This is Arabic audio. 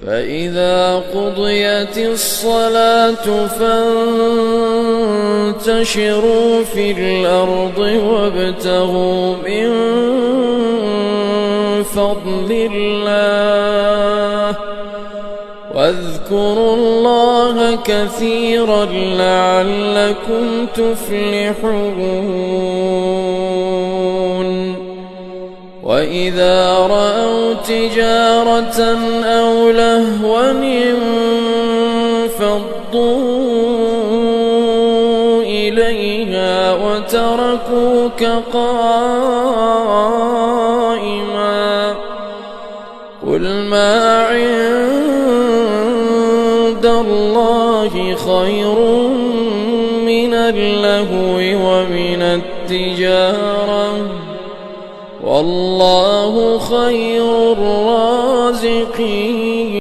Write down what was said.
فإذا قضيت الصلاة فانتشروا في الأرض وابتغوا من فضل الله واذكروا الله كثيرا لعلكم تفلحون. وإذا رأوا تجارة أو لهوا انفضوا إليها وتركوك قائما قل ما عند الله خير من اللهو ومن التجارة والله خير الرازقين.